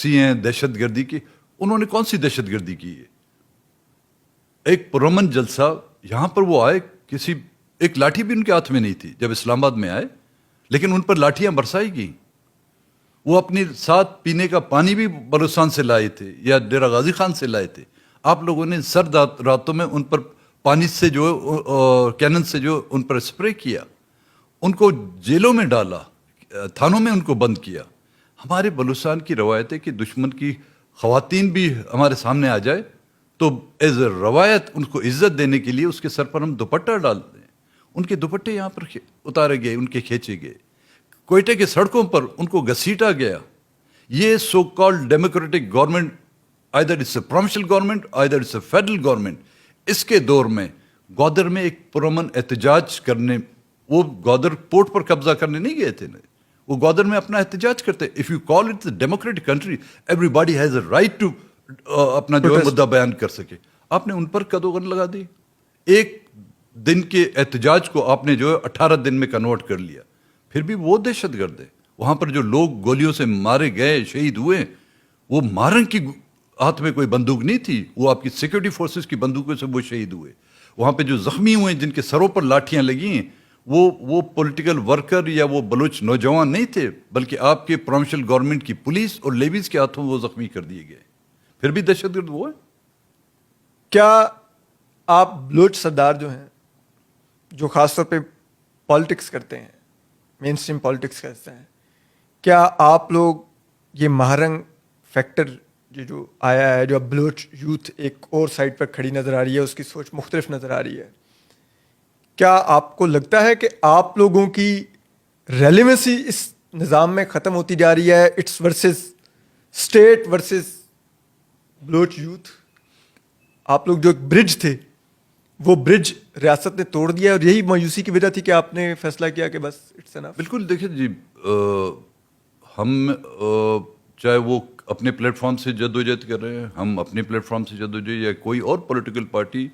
Proxy ہیں دہشت گردی کی. انہوں نے کون سی دہشت گردی کی ہے؟ ایک پرامن جلسہ یہاں پر وہ آئے, ایک لاٹھی بھی ان کے ہاتھ میں نہیں تھی جب اسلام آباد میں آئے, لیکن ان پر لاٹھیاں برسائی گئیں. وہ اپنے ساتھ پینے کا پانی بھی بلوچستان سے لائے تھے یا ڈیرہ غازی خان سے لائے تھے. آپ لوگوں نے سرد راتوں میں ان پر پانی سے کینن سے ان پر اسپرے کیا, ان کو جیلوں میں ڈالا, تھانوں میں ان کو بند کیا. ہمارے بلوچستان کی روایت ہے کہ دشمن کی خواتین بھی ہمارے سامنے آ جائے تو ایز اے روایت ان کو عزت دینے کے لیے اس کے سر پر ہم دوپٹہ ڈالتے ہیں. ان کے دوپٹے یہاں پر اتارے گئے, ان کے کھینچے گئے. کوئٹے کے سڑکوں پر ان کو گھسیٹا گیا. یہ so called democratic government, either it's a provincial government, either it's a federal government, اس کے دور میں گودر میں ایک پرامن احتجاج کرنے, وہ گودر پورٹ پر قبضہ کرنے نہیں گئے تھے, وہ گودر میں اپنا احتجاج کرتے. If you call it democratic country, everybody has a right to اپنا جو مدعا بیان کر سکے. آپ نے ان پر قدغن لگا دی. ایک دن کے احتجاج کو آپ نے 18 دن میں کنورٹ کر لیا. پھر بھی وہ دہشت گرد ہے. وہاں پر جو لوگ گولیوں سے مارے گئے, شہید ہوئے, وہ مارن کی ہاتھ میں کوئی بندوق نہیں تھی, وہ آپ کی سیکورٹی فورسز کی بندوقوں سے وہ شہید ہوئے. وہاں پہ جو زخمی ہوئے جن کے سروں پر لاٹھیاں لگی ہیں, وہ پولیٹیکل ورکر یا وہ بلوچ نوجوان نہیں تھے, بلکہ آپ کے پروونشل گورنمنٹ کی پولیس اور لیویز کے ہاتھوں وہ زخمی کر دیے گئے. پھر بھی دہشت گرد وہ ہے. کیا آپ بلوچ سردار جو ہیں, جو خاص طور پہ پالیٹکس کرتے ہیں, مین اسٹریم پالیٹکس کرتے ہیں, کیا آپ لوگ یہ مہرنگ فیکٹر جو آیا ہے, جو اب بلوچ یوتھ ایک اور سائڈ پر کھڑی نظر آ رہی ہے, اس کی سوچ مختلف نظر آ رہی ہے, کیا آپ کو لگتا ہے کہ آپ لوگوں کی ریلیونسی اس نظام میں ختم ہوتی جا رہی ہے؟ It's versus state versus Baloch youth. آپ لوگ جو ایک برج تھے, وہ برج ریاست نے توڑ دیا, اور یہی مایوسی کی وجہ تھی کہ آپ نے فیصلہ کیا کہ بس اٹس انف. بالکل. دیکھیں جی, ہم چاہے وہ اپنے پلیٹ فارم سے جدوجہد کر رہے ہیں, ہم اپنے پلیٹ فارم سے جدوجہد, یا کوئی اور پولیٹیکل پارٹی